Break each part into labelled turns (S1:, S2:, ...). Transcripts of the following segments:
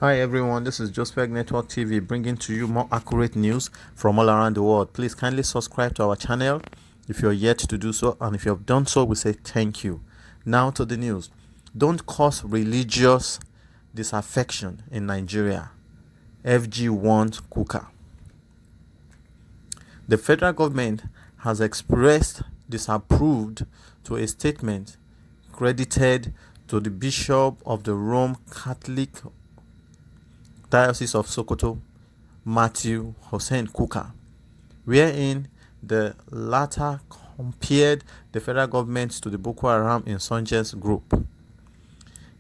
S1: Hi everyone, this is Jospeg Network TV bringing to you more accurate news from all around the world. Please kindly subscribe to our channel if you're yet to do so, and if you have done so, we say thank you. Now to the news. Don't cause religious disaffection in Nigeria. FG warns Kukah. The federal government has expressed disapproved to a statement credited to the Bishop of the Rome Catholic Diocese of Sokoto, Matthew Hussein Kukah, wherein the latter compared the federal government to the Boko Haram insurgents group.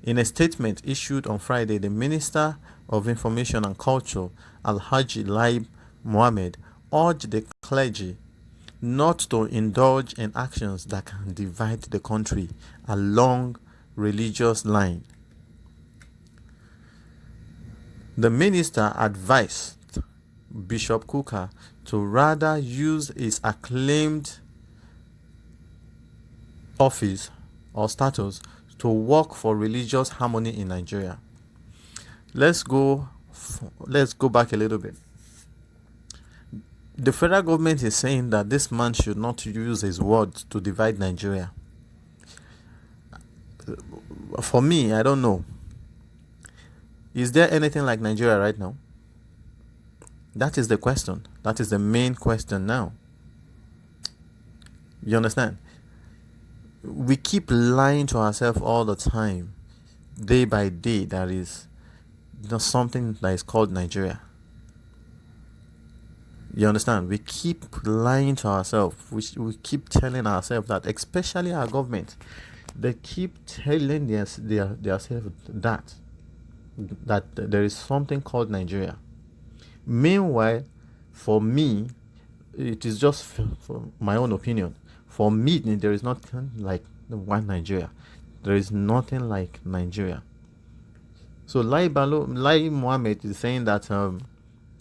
S1: In a statement issued on Friday, the Minister of Information and Culture, Alhaji Lai Mohammed, urged the clergy not to indulge in actions that can divide the country along religious lines. The minister advised Bishop Kukah to rather use his acclaimed office or status to work for religious harmony in Nigeria. Let's go back a little bit. The federal government is saying that this man should not use his words to divide Nigeria. For me, I don't know. Is there anything like Nigeria right now? That is the question. That is the main question now. You understand? We keep lying to ourselves all the time, day by day. There is something that is called Nigeria. You understand? We keep lying to ourselves. We keep telling ourselves that, especially our government, they keep telling themselves that there is something called Nigeria. Meanwhile, for me, it is just for my own opinion. For me, there is nothing like one Nigeria. There is nothing like Nigeria. So Lai Mohammed is saying that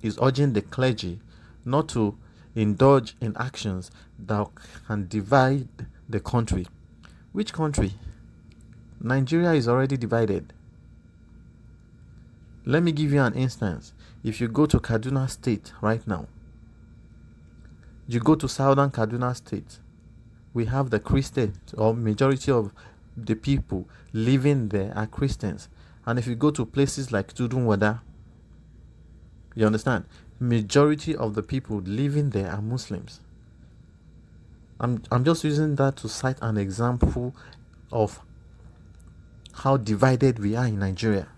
S1: he's urging the clergy not to indulge in actions that can divide the country. Which country? Nigeria is already divided. Let me give you an instance. If you go to Kaduna State right now, you go to southern Kaduna State, we have the Christians, or majority of the people living there are Christians. And if you go to places like Tudunwada, you understand, majority of the people living there are Muslims. I'm just using that to cite an example of how divided we are in Nigeria.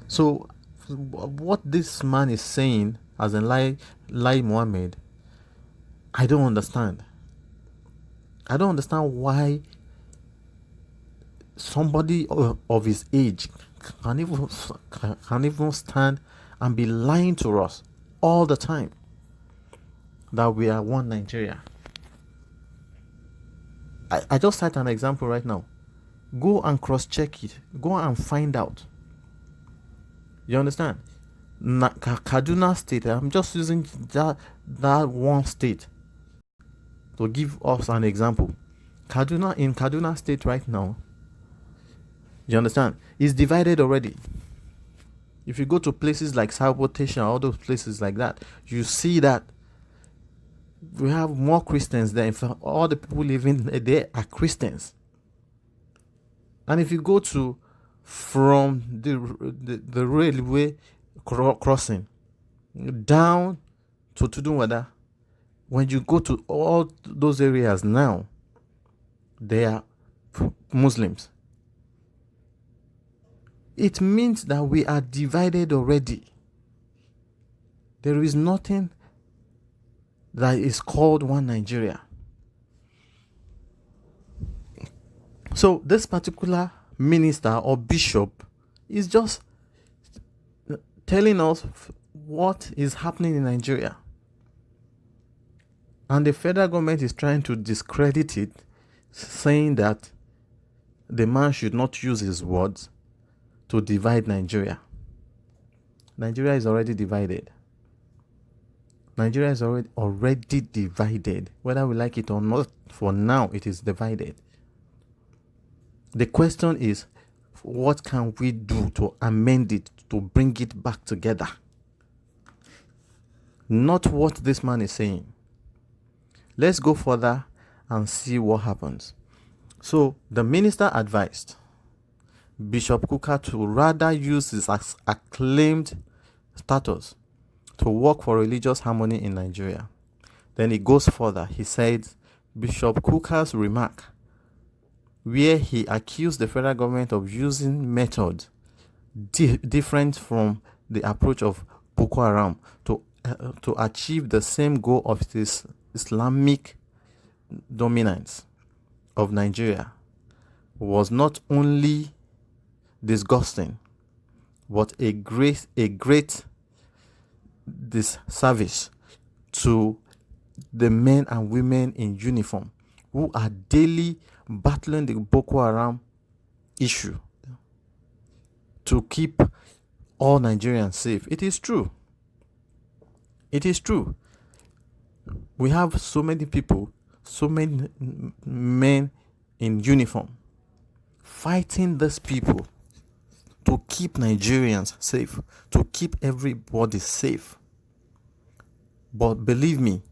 S1: So what this man is saying, as in Lai Mohammed, I don't understand. I don't understand why somebody of his age can even stand and be lying to us all the time that we are one Nigeria. I just cite an example right now. Go and cross-check it. Go and find out. You understand? Kaduna State, I'm just using that one state to give us an example. In Kaduna State right now, you understand, is divided already. If you go to places like Sabotation, all those places like that, you see that we have more Christians there. In fact, all the people living there are Christians. And if you go to from the railway crossing down to Tudunwada, when you go to all those areas now, they are Muslims. It means that we are divided already. There is nothing that is called one Nigeria. So this particular minister or bishop is just telling us what is happening in Nigeria. And the federal government is trying to discredit it, saying that the man should not use his words to divide Nigeria. Nigeria is already divided. Nigeria is already divided. Whether we like it or not, for now, it is divided. The question is, what can we do to amend it, to bring it back together. Not what this man is saying. Let's go further and see what happens. So the minister advised Bishop Kukah to rather use his acclaimed status to work for religious harmony in Nigeria. Then he goes further. He said Bishop Kukah's remark, where he accused the federal government of using methods different from the approach of Boko Haram to achieve the same goal of this Islamic dominance of Nigeria, was not only disgusting, but a great disservice to the men and women in uniform who are daily battling the Boko Haram issue to keep all Nigerians safe. It is true. It is true. We have so many people, so many men in uniform fighting these people to keep Nigerians safe, to keep everybody safe. But believe me,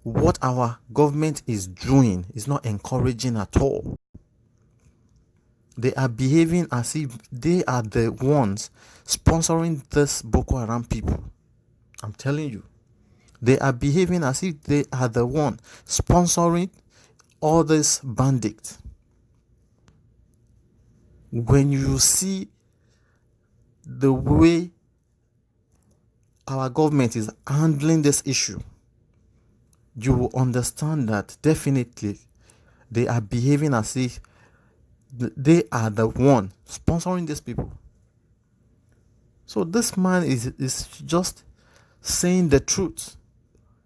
S1: what our government is doing is not encouraging at all. They are behaving as if they are the ones sponsoring this Boko Haram people. I'm telling you. They are behaving as if they are the one sponsoring all these bandits. When you see the way our government is handling this issue, you will understand that definitely they are behaving as if they are the one sponsoring these people. So this man is just saying the truth.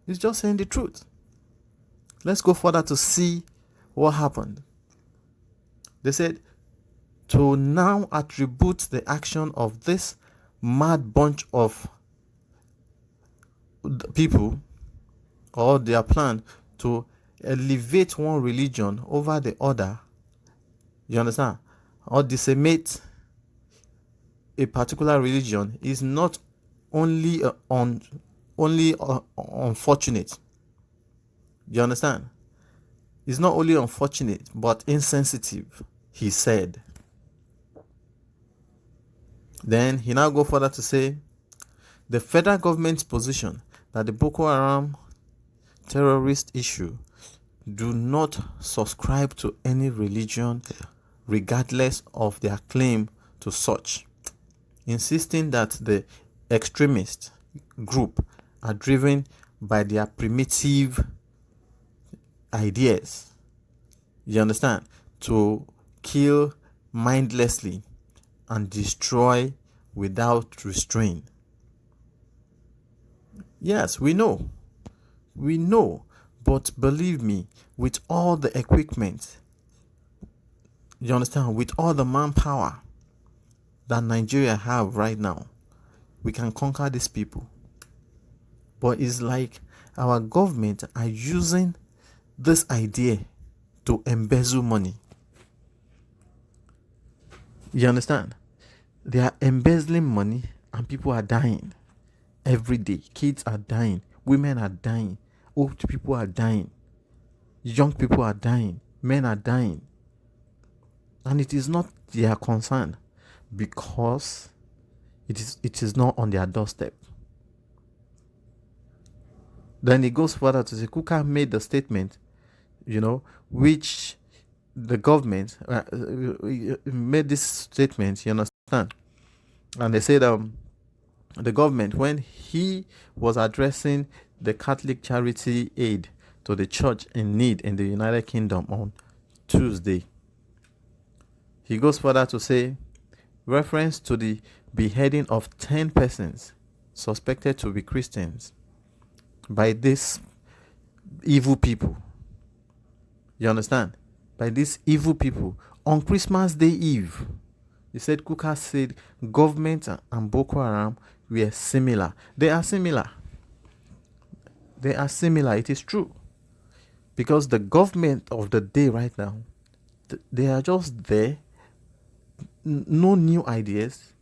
S1: He's just saying the truth. Let's go further to see what happened. They said to now attribute the action of this mad bunch of people, or their plan to elevate one religion over the other, you understand, or decimate a particular religion, is not only unfortunate. You understand? It's not only unfortunate but insensitive, he said. Then he now go further to say the federal government's position that the Boko Haram terrorist issue do not subscribe to any religion regardless of their claim to such, insisting that the extremist group are driven by their primitive ideas, you understand, to kill mindlessly and destroy without restraint. Yes, we know, but believe me, with all the equipment, you understand, with all the manpower that Nigeria have right now, we can conquer these people. But it's like our government are using this idea to embezzle money. You understand? They are embezzling money and people are dying every day. Kids are dying, women are dying, old people are dying, young people are dying, men are dying. And it is not their concern because it is not on their doorstep. Then he goes further to say Kukah made the statement, which the government made this statement, you understand? And they said the government, when he was addressing the Catholic charity aid to the church in need in the United Kingdom on Tuesday, he goes further to say, reference to the beheading of 10 persons suspected to be Christians by these evil people. You understand? By these evil people on Christmas Day Eve. He said, Kukah said government and Boko Haram were similar. They are similar. They are similar. It is true. Because the government of the day right now, they are just there no new ideas.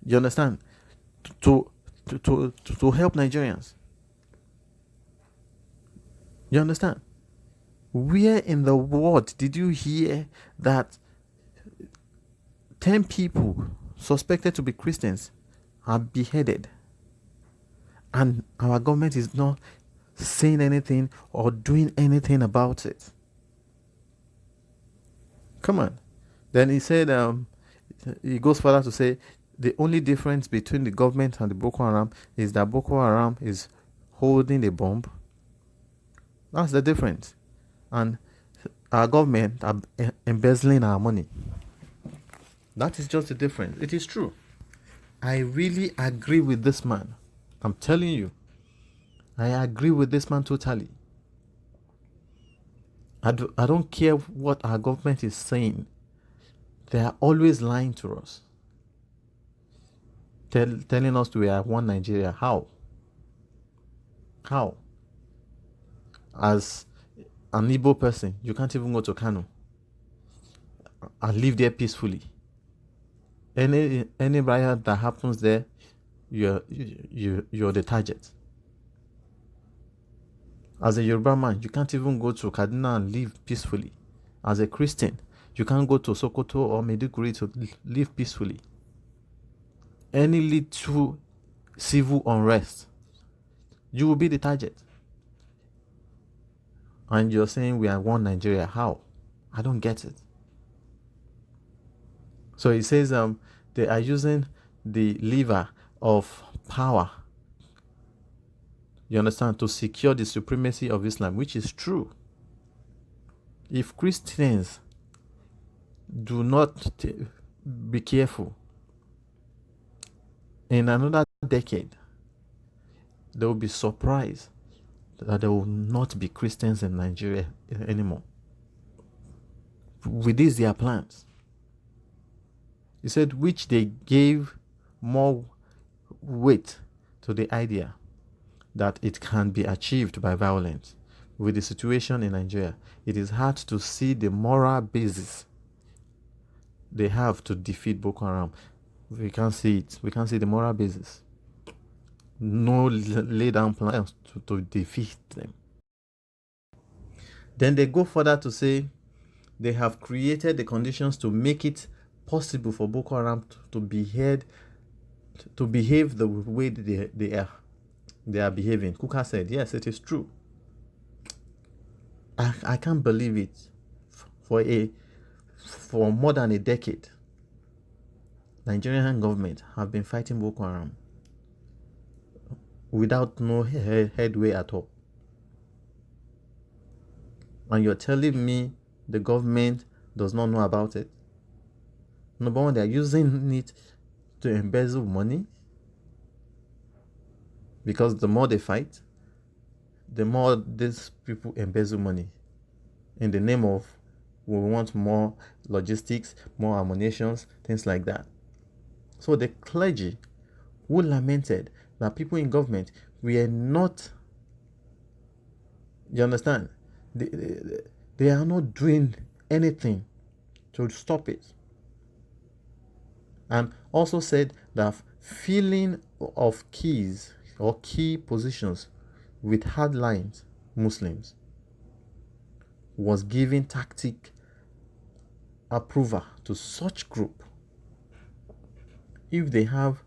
S1: You understand? To to help Nigerians. You understand? Where in the world did you hear that 10 people suspected to be Christians are beheaded and our government is not saying anything or doing anything about it? Come on. Then he said, he goes further to say, the only difference between the government and the Boko Haram is that Boko Haram is holding a bomb. That's the difference. And our government are embezzling our money. That is just the difference. It is true. I really agree with this man. I'm telling you. I agree with this man totally. I don't care what our government is saying. They are always lying to us. Telling us we are one Nigeria. How? How? As an Igbo person, you can't even go to Kano and live there peacefully. Any riot that happens there, you're the target. As a Yoruba man, you can't even go to Kaduna and live peacefully. As a Christian, you can't go to Sokoto or Maiduguri to live peacefully. Any little civil unrest, you will be the target. And you're saying we are one Nigeria. How? I don't get it. So he says they are using the lever of power, you understand, to secure the supremacy of Islam, which is true. If Christians do not be careful, in another decade, they will be surprised that there will not be Christians in Nigeria anymore. With these their plans. He said, which they gave more weight to the idea that it can be achieved by violence. With the situation in Nigeria, it is hard to see the moral basis they have to defeat Boko Haram. We can't see it. We can't see the moral basis. No lay down plans to defeat them. Then they go further to say they have created the conditions to make it possible for Boko Haram to behave the way they are behaving. Kukah said, yes, it is true. I can't believe it. For more than a decade, Nigerian government have been fighting Boko Haram without no headway at all. And you're telling me the government does not know about it? Number one, they are using it to embezzle money, because the more they fight, the more these people embezzle money in the name of we want more logistics, more ammunitions, things like that. So the clergy who lamented that people in government were not, you understand, they are not doing anything to stop it. And also said that filling of keys or key positions with hardline Muslims was giving tactic approval to such group. If they have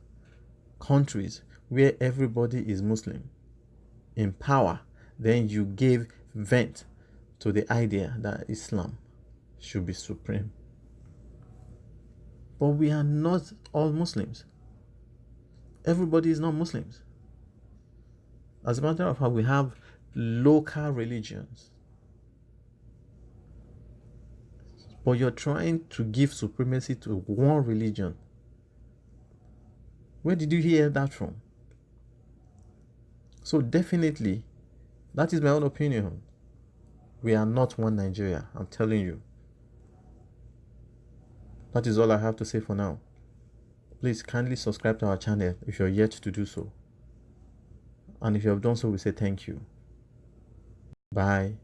S1: countries where everybody is Muslim in power, then you gave vent to the idea that Islam should be supreme. But we are not all Muslims. Everybody is not Muslims. As a matter of fact, we have local religions. But you're trying to give supremacy to one religion. Where did you hear that from? So definitely, that is my own opinion. We are not one Nigeria, I'm telling you. That is all I have to say for now. Please kindly subscribe to our channel if you're yet to do so. And if you have done so, we say thank you. Bye.